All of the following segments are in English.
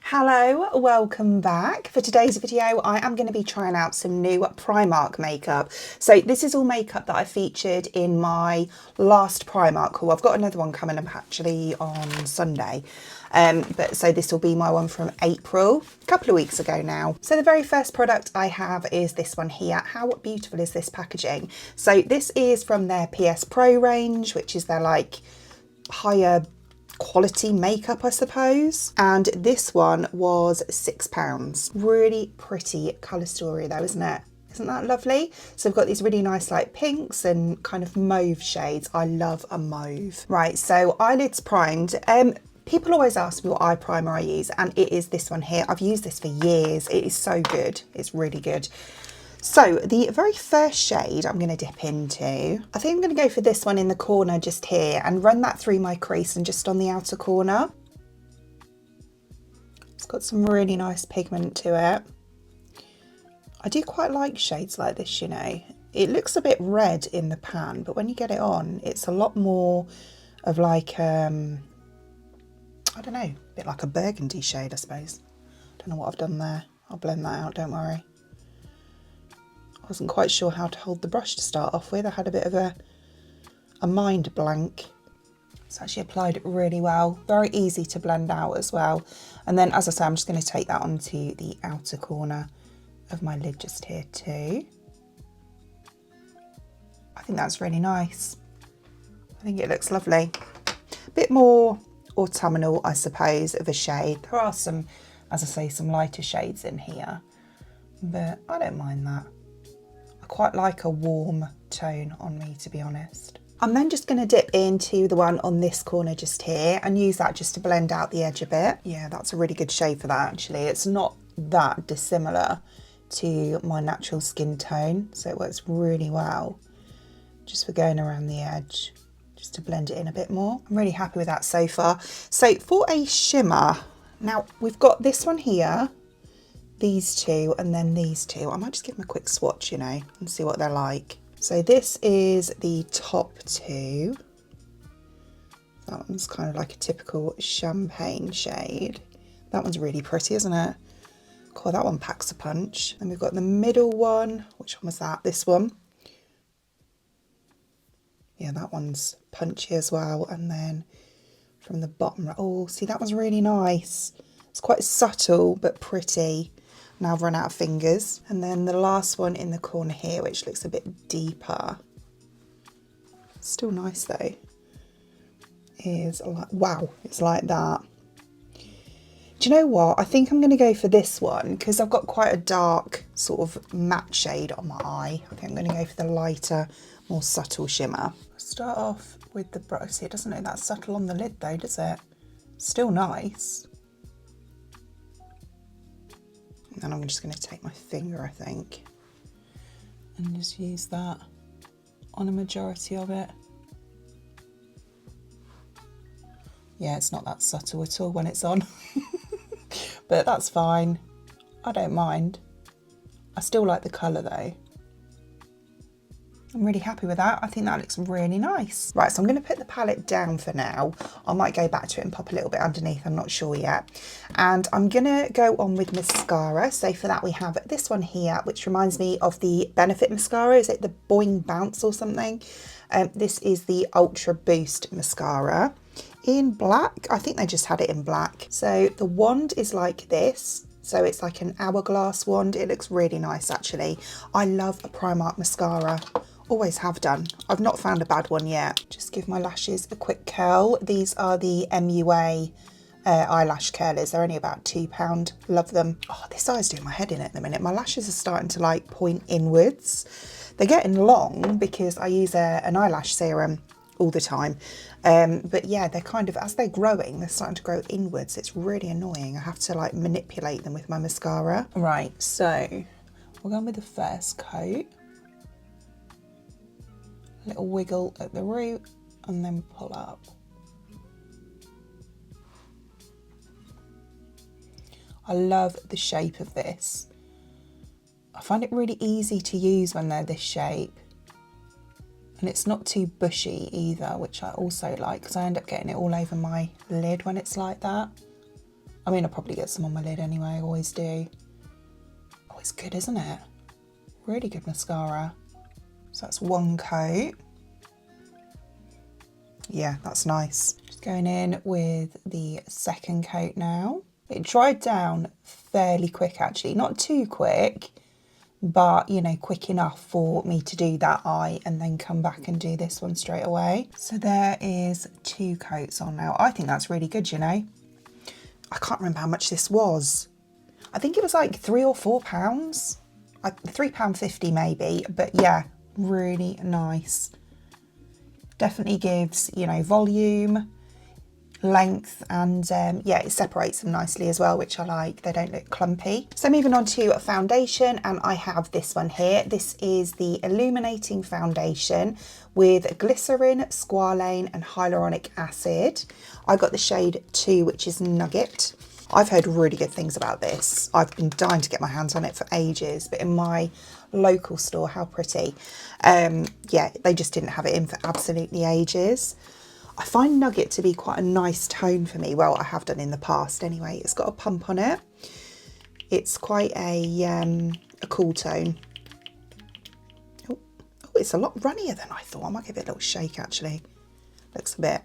Hello, welcome back. For today's video, I am going to be trying out some new Primark makeup. So this is all makeup that I featured in my last Primark haul. I've got another one coming up actually on Sunday. So this will be my one from April, a couple of weeks ago now. So the very first product I have is this one here. How beautiful is this packaging? So this is from their PS Pro range, which is their like higher quality makeup, I suppose. And this one was £6. Really pretty colour story though, isn't it? Isn't that lovely? So we've got these really nice like pinks and kind of mauve shades. I love a mauve. Right, so eyelids primed. People always ask me what eye primer I use, and it is this one here. I've used this for years. It is so good. It's really good. So the very first shade I'm going to dip into, I think I'm going to go for this one in the corner just here and run that through my crease and just on the outer corner. It's got some really nice pigment to it. I do quite like shades like this, you know. It looks a bit red in the pan, but when you get it on, it's a lot more of like, I don't know, a bit like a burgundy shade, I suppose. Don't know what I've done there. I'll blend that out, don't worry. I wasn't quite sure how to hold the brush to start off with. I had a bit of a mind blank. It's actually applied really well. Very easy to blend out as well. And then, as I say, I'm just going to take that onto the outer corner of my lid just here too. I think that's really nice. I think it looks lovely. A bit more autumnal, I suppose, of a shade. There are some, as I say, some lighter shades in here, but I don't mind that. Quite like a warm tone on me, to be honest. I'm then just going to dip into the one on this corner just here and use that just to blend out the edge a bit. Yeah, that's a really good shade for that actually. It's not that dissimilar to my natural skin tone, so it works really well just for going around the edge, just to blend it in a bit more. I'm really happy with that so far. So for a shimmer, now we've got this one here, these two, and then these two. I might just give them a quick swatch, you know, and see what they're like. So this is the top two. That one's kind of like a typical champagne shade. That one's really pretty, isn't it? Cool, that one packs a punch. Then we've got the middle one. Which one was that? This one. Yeah, that one's punchy as well. And then from the bottom, oh, see, that one's really nice. It's quite subtle, but pretty. Now I've run out of fingers. And then the last one in the corner here, which looks a bit deeper. Still nice though. Is like, wow, it's like that. Do you know what? I think I'm going to go for this one because I've got quite a dark sort of matte shade on my eye. I think I'm going to go for the lighter, more subtle shimmer. Start off with the brush. See, it doesn't look that subtle on the lid though, does it? Still nice. And I'm just going to take my finger, I think, and just use that on a majority of it. Yeah, it's not that subtle at all when it's on, but that's fine. I don't mind. I still like the colour though. I'm really happy with that. I think that looks really nice. Right, so I'm going to put the palette down for now. I might go back to it and pop a little bit underneath, I'm not sure yet. And I'm going to go on with mascara. So for that we have this one here, which reminds me of the Benefit mascara. Is it the Boing Bounce or something? This is the Ultra Boost mascara in black. I think they just had it in black. So the wand is like this. So it's like an hourglass wand. It looks really nice actually. I love a Primark mascara. Always have done. I've not found a bad one yet. Just give my lashes a quick curl. These are the MUA eyelash curlers. They're only about £2. Love them. Oh, this eye's doing my head in at the minute. My lashes are starting to like point inwards. They're getting long because I use an eyelash serum all the time. But yeah, they're kind of, as they're growing, they're starting to grow inwards. It's really annoying. I have to like manipulate them with my mascara. Right, so we're going with the first coat. Little wiggle at the root and then pull up. I love the shape of this. I find it really easy to use when they're this shape. And it's not too bushy either, which I also like because I end up getting it all over my lid when it's like that. I mean, I'll probably get some on my lid anyway, I always do. Oh, it's good, isn't it? Really good mascara. So that's one coat. Yeah, that's nice. Just going in with the second coat now. It dried down fairly quick actually, not too quick, but you know, quick enough for me to do that eye and then come back and do this one straight away. So there is 2 coats on now. I think that's really good, you know. I can't remember how much this was. I think it was like £3 or £4. £3.50 maybe, but yeah, really nice. Definitely gives, you know, volume, length, and yeah, it separates them nicely as well, which I like. They don't look clumpy. So moving on to a foundation, and I have this one here. This is the Illuminating foundation with glycerin, squalane and hyaluronic acid. I got the shade 2, which is Nugget. I've heard really good things about this. I've been dying to get my hands on it for ages, but in my local store, how pretty. Yeah, they just didn't have it in for absolutely ages. I find Nugget to be quite a nice tone for me. Well, I have done in the past anyway. It's got a pump on it. It's quite a cool tone. Oh, it's a lot runnier than I thought. I might give it a little shake actually. Looks a bit,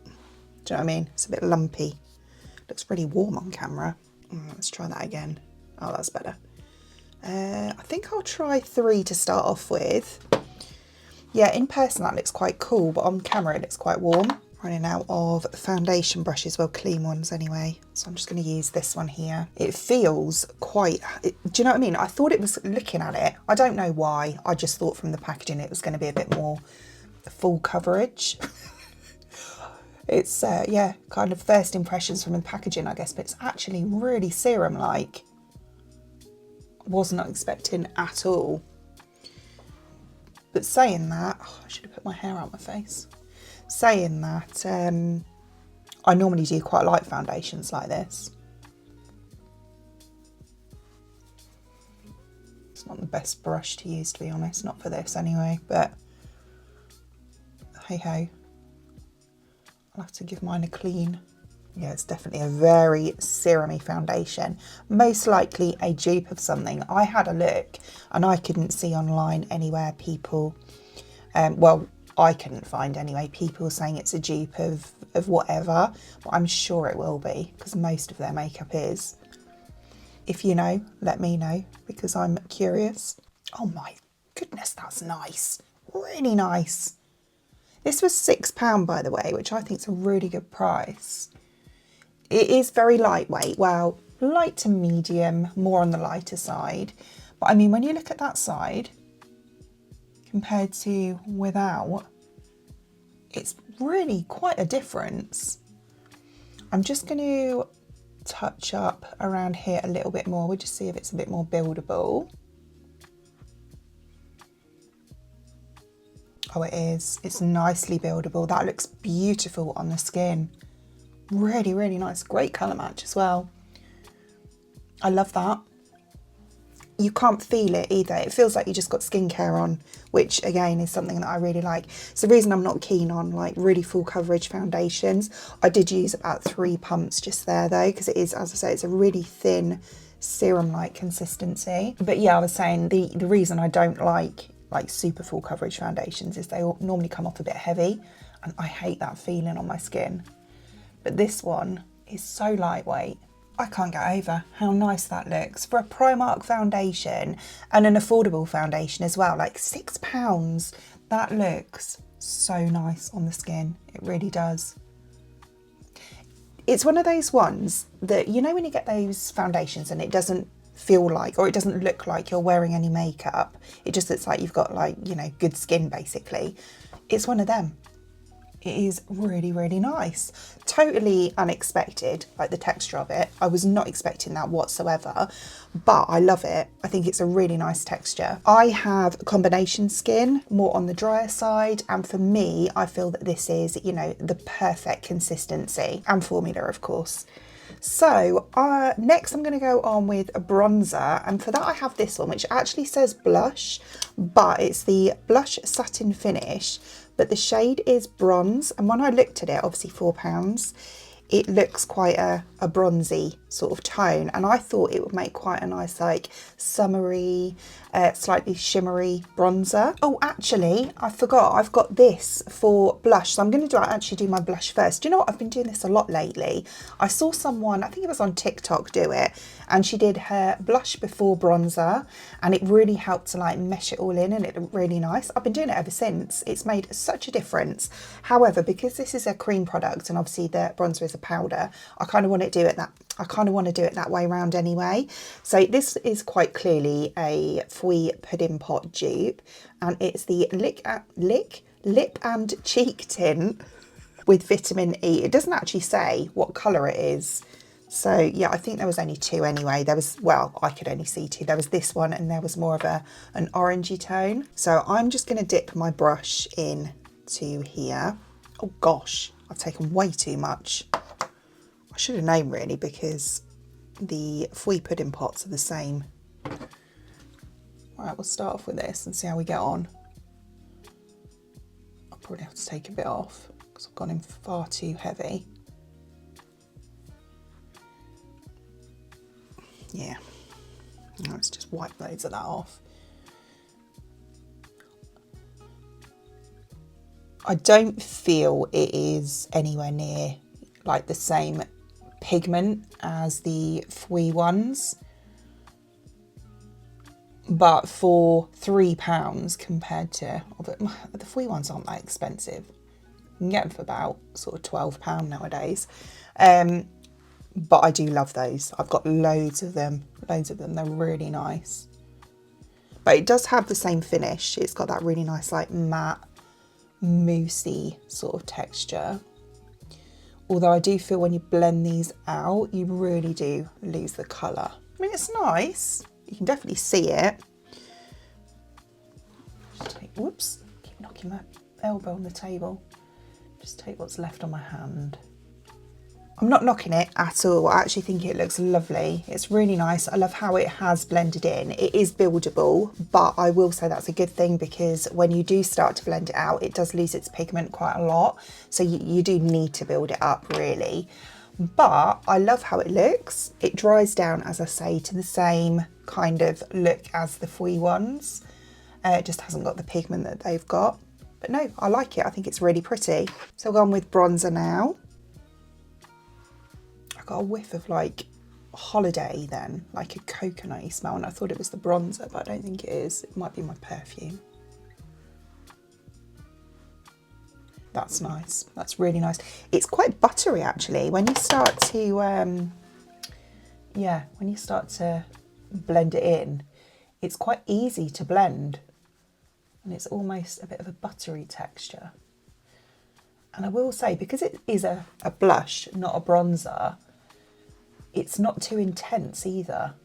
do you know what I mean? It's a bit lumpy. Looks really warm on camera. Let's try that again. Oh, that's better. I think I'll try 3 to start off with. Yeah, in person that looks quite cool, but on camera it looks quite warm. Running out of foundation brushes, well, clean ones anyway. So I'm just going to use this one here. It feels quite, do you know what I mean? I thought it was, looking at it, I don't know why. I just thought from the packaging it was going to be a bit more full coverage. It's, yeah, kind of first impressions from the packaging, I guess, but it's actually really serum-like. Was not expecting at all. But saying that, oh, I should have put my hair out my face. Saying that, I normally do quite light foundations like this. It's not the best brush to use, to be honest, not for this anyway, but hey ho. I'll have to give mine a clean. Yeah, it's definitely a very serumy foundation. Most likely a dupe of something. I had a look and I couldn't see online anywhere people, well, I couldn't find anyway, people saying it's a dupe of whatever, but I'm sure it will be because most of their makeup is. If you know, let me know because I'm curious. Oh my goodness, that's nice. Really nice. This was £6, by the way, which I think is a really good price. It is very lightweight, well, light to medium, more on the lighter side. But I mean, when you look at that side, compared to without, it's really quite a difference. I'm just going to touch up around here a little bit more. We'll just see if it's a bit more buildable. Oh, it is. It's nicely buildable. That looks beautiful on the skin. Really, really nice. Great colour match as well. I love that. You can't feel it either. It feels like you just got skincare on, which again is something that I really like. It's the reason I'm not keen on like really full coverage foundations. I did use about 3 pumps just there though, because it is, as I say, it's a really thin serum-like consistency. But yeah, I was saying the reason I don't like super full coverage foundations is they normally come off a bit heavy and I hate that feeling on my skin. But this one is so lightweight. I can't get over how nice that looks for a Primark foundation and an affordable foundation as well, like £6. That looks so nice on the skin. It really does. It's one of those ones that, you know, when you get those foundations and it doesn't feel like, or it doesn't look like you're wearing any makeup, it just looks like you've got like, you know, good skin basically. It's one of them. It is really, really nice. Totally unexpected, like the texture of it. I was not expecting that whatsoever, but I love it. I think it's a really nice texture. I have combination skin, more on the drier side, and for me, I feel that this is, you know, the perfect consistency and formula, of course. So next I'm going to go on with a bronzer, and for that I have this one, which actually says blush, but it's the Blush Satin Finish, but the shade is bronze, and when I looked at it, obviously £4, it looks quite a bronzy sort of tone, and I thought it would make quite a nice like summery, slightly shimmery bronzer. Oh, actually, I forgot, I've got this for blush, so I'm going to actually do my blush first. Do you know what? I've been doing this a lot lately. I saw someone, I think it was on TikTok, do it, and she did her blush before bronzer, and it really helped to like mesh it all in, and it looked really nice. I've been doing it ever since. It's made such a difference. However, because this is a cream product and obviously the bronzer is a powder, I kind of want to do it that way around anyway. So this is quite clearly a Fui Pudding Pot dupe, and it's the Lip and Cheek Tint with vitamin E. It doesn't actually say what colour it is. So yeah, I think there was only two anyway. There was, well, I could only see two. There was this one, and there was more of an orangey tone. So I'm just going to dip my brush in to here. Oh gosh, I've taken way too much. I should have known really, because the Fui Pudding Pots are the same. Right, we'll start off with this and see how we get on. I'll probably have to take a bit off because I've gone in far too heavy. Yeah, let's just wipe loads of that off. I don't feel it is anywhere near like the same pigment as the Fui ones, but for £3 compared to, the Fui ones aren't that expensive. You can get them for about sort of £12 nowadays. But I do love those. I've got loads of them. They're really nice. But it does have the same finish. It's got that really nice like matte, moussey sort of texture. Although I do feel when you blend these out, you really do lose the colour. I mean, it's nice. You can definitely see it. Just take, whoops, keep knocking my elbow on the table. Just take what's left on my hand. I'm not knocking it at all. I actually think it looks lovely. It's really nice. I love how it has blended in. It is buildable, but I will say that's a good thing, because when you do start to blend it out, it does lose its pigment quite a lot. So you do need to build it up really. But I love how it looks. It dries down, as I say, to the same kind of look as the Fui ones. It just hasn't got the pigment that they've got. But no, I like it. I think it's really pretty. So I'll go on with bronzer now. I got a whiff of like holiday then, like a coconutty smell, and I thought it was the bronzer, but I don't think it is. It might be my perfume. That's nice. That's really nice. It's quite buttery actually. When you start to, when you start to blend it in, it's quite easy to blend, and it's almost a bit of a buttery texture. And I will say, because it is a blush, not a bronzer, it's not too intense either.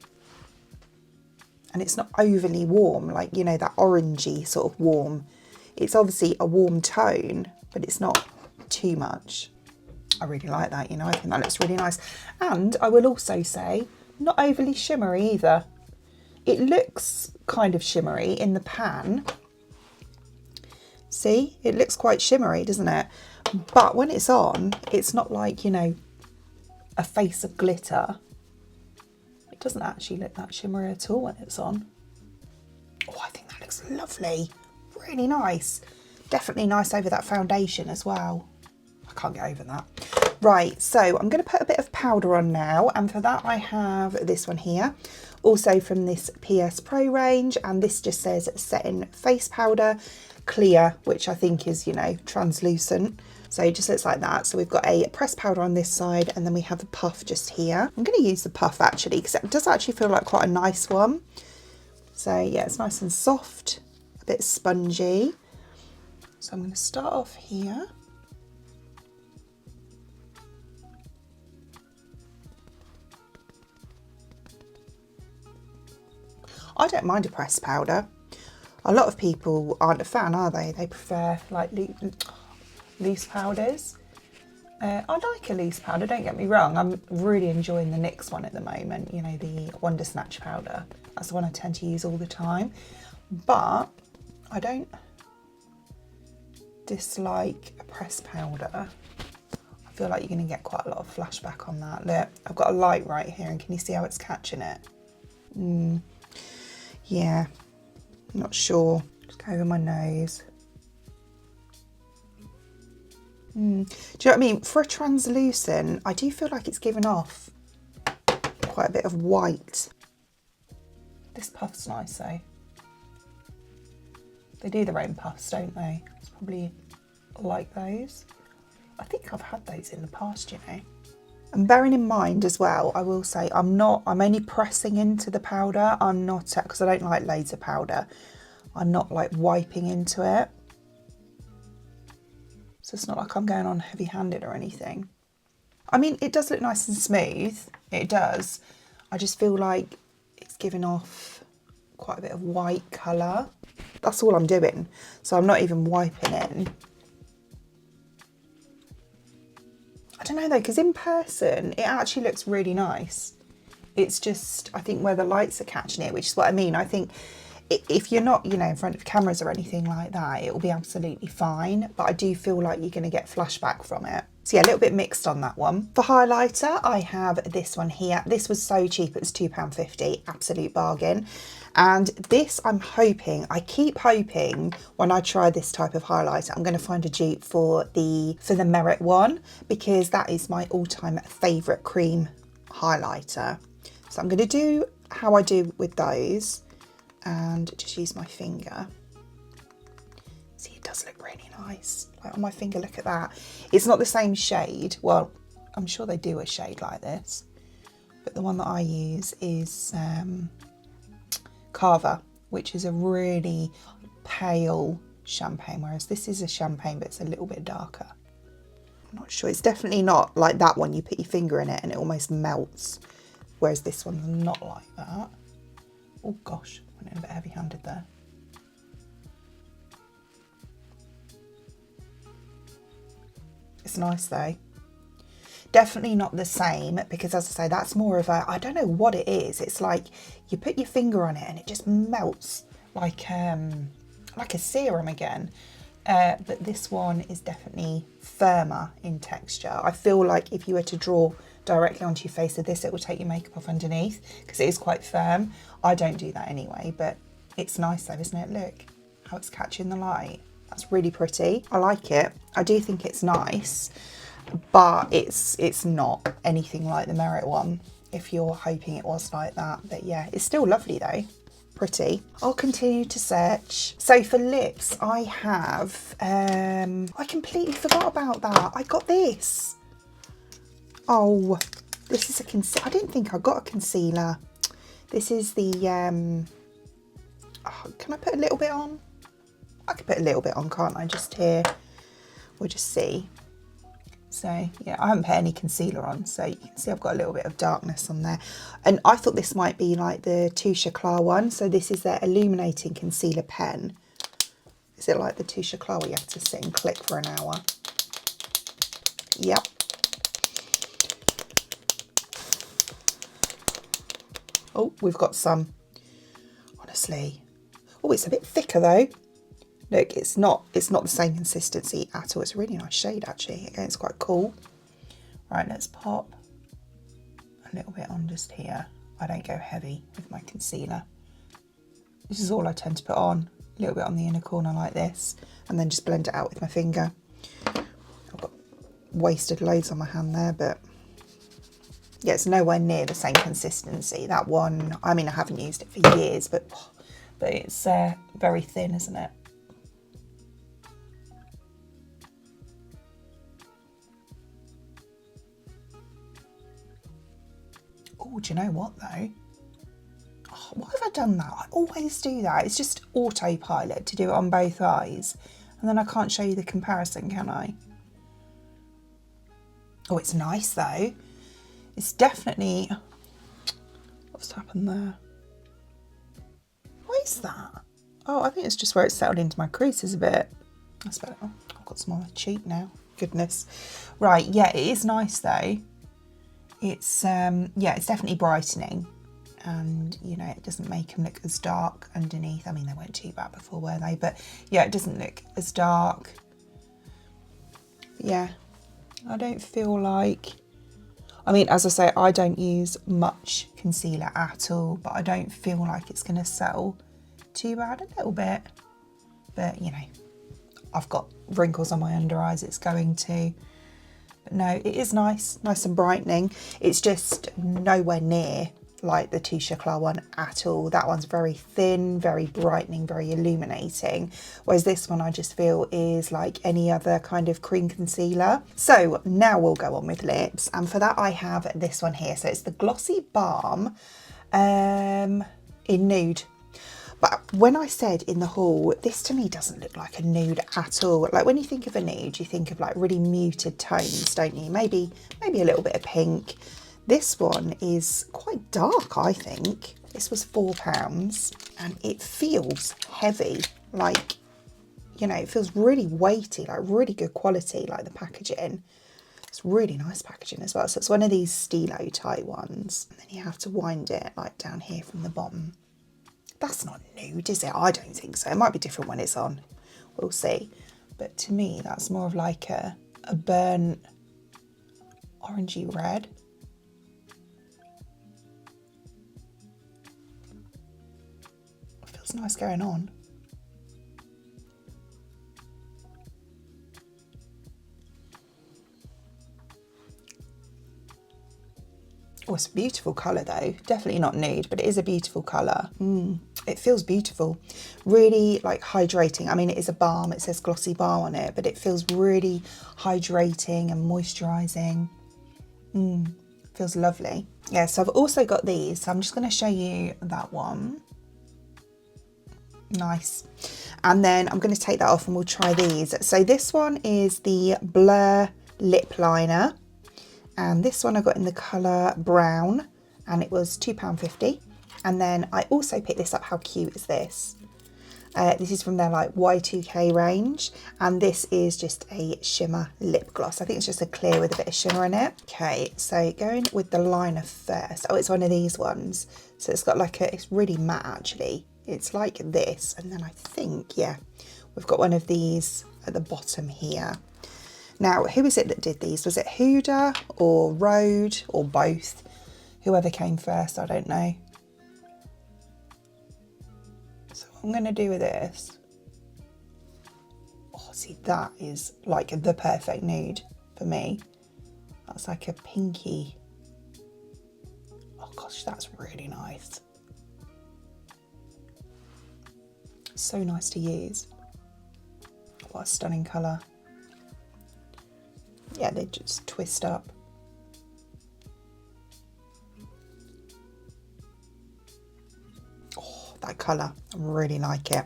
And it's not overly warm, like, you know, that orangey sort of warm. It's obviously a warm tone, but it's not too much. I really like that, you know, I think that looks really nice. And I will also say, not overly shimmery either. It looks kind of shimmery in the pan. See, it looks quite shimmery, doesn't it? But when it's on, it's not like, you know, a face of glitter. It doesn't actually look that shimmery at all when it's on. Oh, I think that looks lovely. Really nice. Definitely nice over that foundation as well. I can't get over that. Right, so I'm going to put a bit of powder on now, and for that I have this one here, also from this PS Pro range, and this just says Setting Face Powder Clear, which I think is, you know, translucent. So it just looks like that. So we've got a pressed powder on this side, and then we have a puff just here. I'm going to use the puff actually, because it does actually feel like quite a nice one. So yeah, it's nice and soft, a bit spongy. So I'm going to start off here. I don't mind a pressed powder. A lot of people aren't a fan, are they? They prefer like loose powders. I like a loose powder, don't get me wrong. I'm really enjoying the NYX one at the moment, you know, the Wonder Snatch powder. That's the one I tend to use all the time. But I don't dislike a pressed powder. I feel like you're going to get quite a lot of flashback on that. Look, I've got a light right here, and can you see how it's catching it? Yeah, not sure. Just go over my nose. Do you know what I mean? For a translucent, I do feel like it's given off quite a bit of white. This puff's nice though. They do their own puffs, don't they? It's probably like those. I think I've had those in the past, you know. And bearing in mind as well, I will say I'm only pressing into the powder. I'm not, because I don't like loads of powder. I'm not like wiping into it. So it's not like I'm going on heavy-handed or anything. I mean, it does look nice and smooth. It does. I just feel like it's giving off quite a bit of white colour. That's all I'm doing. So I'm not even wiping in. I don't know though, because in person, it actually looks really nice. It's just, I think where the lights are catching it, which is what I mean. I think if you're not, you know, in front of cameras or anything like that, it will be absolutely fine. But I do feel like you're going to get flashback from it. So yeah, a little bit mixed on that one. For highlighter, I have this one here. This was so cheap, it was £2.50, absolute bargain. And this, I'm hoping, I keep hoping when I try this type of highlighter, I'm going to find a dupe for the Merit one, because that is my all-time favourite cream highlighter. So I'm going to do how I do with those and just use my finger. See, it does look really nice. Like on my finger, look at that. It's not the same shade. Well, I'm sure they do a shade like this, but the one that I use is Carver, which is a really pale champagne, whereas this is a champagne, but it's a little bit darker. I'm not sure. It's definitely not like that one. You put your finger in it and it almost melts, whereas this one's not like that. Oh gosh, went in a bit heavy-handed there. It's nice though. Definitely not the same, because as I say, that's more of a, I don't know what it is. It's like you put your finger on it and it just melts like a serum again. But this one is definitely firmer in texture. I feel like if you were to draw directly onto your face with this, it will take your makeup off underneath because it is quite firm. I don't do that anyway, but it's nice though, isn't it? Look how it's catching the light. That's really pretty. I like it. I do think it's nice, but it's not anything like the Merit one, if you're hoping it was like that. But yeah, it's still lovely though. Pretty. I'll continue to search. So for lips, I have, I completely forgot about that. I got this. Oh, this is a concealer. I didn't think I got a concealer. This is the, oh, can I put a little bit on? I could put a little bit on, can't I? Just here. We'll just see. So yeah, I haven't put any concealer on, so you can see I've got a little bit of darkness on there. And I thought this might be like the Clare one. So this is their Illuminating Concealer Pen. Is it like the Clare where you have to sit and click for an hour? Yep. Oh, we've got some, honestly. Oh, it's a bit thicker though. Look, it's not the same consistency at all. It's a really nice shade actually. Again, it's quite cool. Right, let's pop a little bit on just here. I don't go heavy with my concealer. This is all I tend to put on. A little bit on the inner corner like this, and then just blend it out with my finger. I've got wasted loads on my hand there, but yeah, it's nowhere near the same consistency. That one, I mean, I haven't used it for years, but it's very thin, isn't it? Oh, do you know what though? Oh, why have I done that? I always do that. It's just autopilot to do it on both eyes. And then I can't show you the comparison, can I? Oh, it's nice though. It's definitely, what's happened there? What is that? Oh, I think it's just where it's settled into my creases a bit. That's better. Oh, I've got some on my cheek now. Goodness. Right, yeah, it is nice though. It's, yeah, it's definitely brightening, and, you know, it doesn't make them look as dark underneath. I mean, they weren't too bad before, were they? But yeah, it doesn't look as dark. Yeah, I don't feel like, I mean, as I say, I don't use much concealer at all, but I don't feel like it's going to settle too bad. A little bit, but you know, I've got wrinkles on my under eyes, it's going to. But no, it is nice and brightening. It's just nowhere near like the Touche Éclat one at all. That one's very thin, very brightening, very illuminating. Whereas this one I just feel is like any other kind of cream concealer. So now we'll go on with lips. And for that I have this one here. So it's the Glossy Balm in Nude. But when I said in the haul, this to me doesn't look like a nude at all. Like when you think of a nude, you think of like really muted tones, don't you? Maybe a little bit of pink. This one is quite dark, I think. This was £4 and it feels heavy. Like, you know, it feels really weighty, like really good quality, like the packaging. It's really nice packaging as well. So it's one of these stylo type ones. And then you have to wind it like down here from the bottom. That's not nude, is it? I don't think so. It might be different when it's on. We'll see. But to me, that's more of like a burnt orangey red. It feels nice going on. Oh, it's a beautiful colour though. Definitely not nude, but it is a beautiful colour. It feels beautiful. Really like hydrating. I mean, it is a balm. It says Glossy Balm on it, but it feels really hydrating and moisturising. Feels lovely. Yeah, so I've also got these. So I'm just going to show you that one. Nice. And then I'm going to take that off and we'll try these. So this one is the Blur Lip Liner. And this one I got in the colour brown and it was £2.50. And then I also picked this up. How cute is this? This is from their like Y2K range. And this is just a shimmer lip gloss. I think it's just a clear with a bit of shimmer in it. Okay, so going with the liner first. Oh, it's one of these ones. So it's got like it's really matte actually. It's like this. And then I think, yeah, we've got one of these at the bottom here. Now, who is it that did these? Was it Huda or Rode or both? Whoever came first, I don't know. So what I'm going to do with this. Oh, see, that is like the perfect nude for me. That's like a pinky. Oh gosh, that's really nice. So nice to use. What a stunning colour. Yeah, they just twist up. Oh, that colour, I really like it.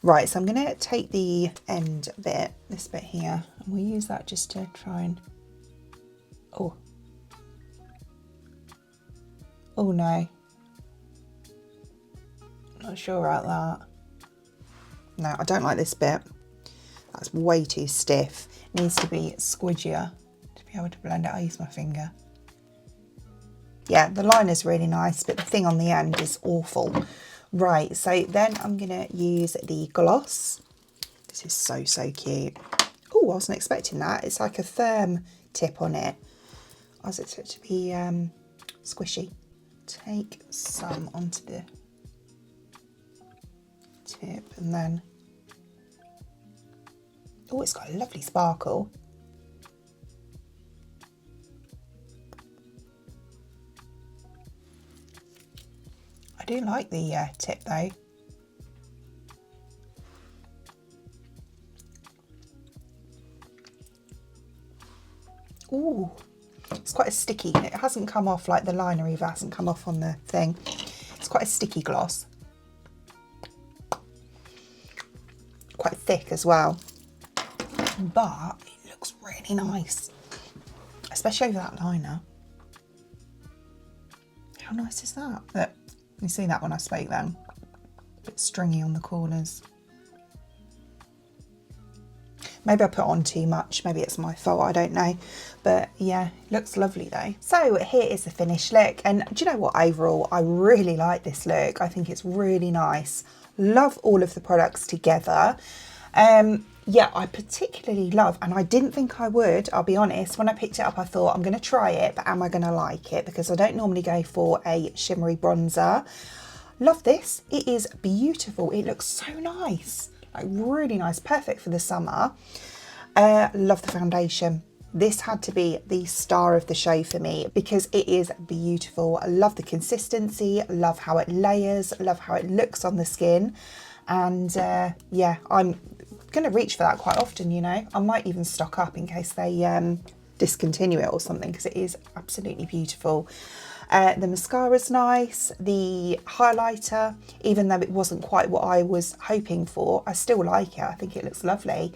Right, so I'm going to take the end bit, this bit here, and we'll use that just to try and... Oh. Oh no. Not sure about that. No, I don't like this bit. That's way too stiff. It needs to be squidgier to be able to blend it. I use my finger. Yeah, the liner's really nice, but the thing on the end is awful. Right, so then I'm going to use the gloss. This is so, so cute. Oh, I wasn't expecting that. It's like a firm tip on it. I was expecting it to be squishy. Take some onto the tip and then... Oh, it's got a lovely sparkle. I do like the tip though. Ooh, it's quite a sticky. It hasn't come off like the liner either. Hasn't come off on the thing. It's quite a sticky gloss. Quite thick as well. But it looks really nice, especially over that liner. How nice is that? Look, you see that when I spoke then? A bit stringy on the corners. Maybe I put on too much, maybe it's my fault, I don't know. But yeah, looks lovely though. So here is the finished look, and do you know what, overall I really like this look. I think it's really nice. Love all of the products together. Yeah, I particularly love, and I didn't think I would, I'll be honest, when I picked it up I thought I'm going to try it, but am I going to like it? Because I don't normally go for a shimmery bronzer. Love this. It is beautiful. It looks so nice, like really nice, perfect for the summer. Love the foundation. This had to be the star of the show for me because it is beautiful. I love the consistency, love how it layers, love how it looks on the skin. And yeah, I'm going to reach for that quite often, you know. I might even stock up in case they discontinue it or something, because it is absolutely beautiful. The mascara's nice. The highlighter, even though it wasn't quite what I was hoping for, I still like it. I think it looks lovely.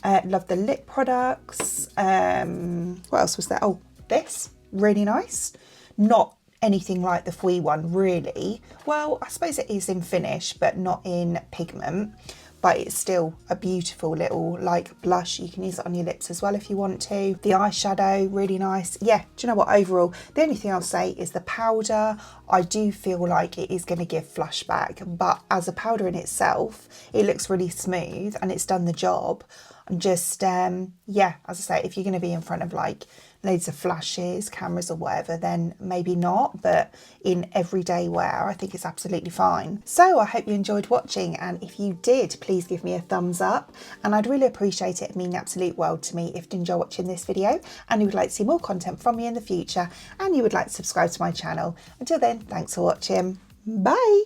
Love the lip products. What else was there? Oh, this, really nice. Not anything like the Fui one, really. Well, I suppose it is in finish, but not in pigment. But it's still a beautiful little like blush. You can use it on your lips as well if you want to. The eyeshadow, really nice. Yeah, do you know what, overall, the only thing I'll say is the powder. I do feel like it is going to give flashback, but as a powder in itself, it looks really smooth and it's done the job. And just, yeah, as I say, if you're going to be in front of like loads of flashes, cameras or whatever, then maybe not, but in everyday wear, I think it's absolutely fine. So I hope you enjoyed watching, and if you did, please give me a thumbs up, and I'd really appreciate it. It means the absolute world to me if you enjoy watching this video and you would like to see more content from me in the future, and you would like to subscribe to my channel. Until then, thanks for watching. Bye.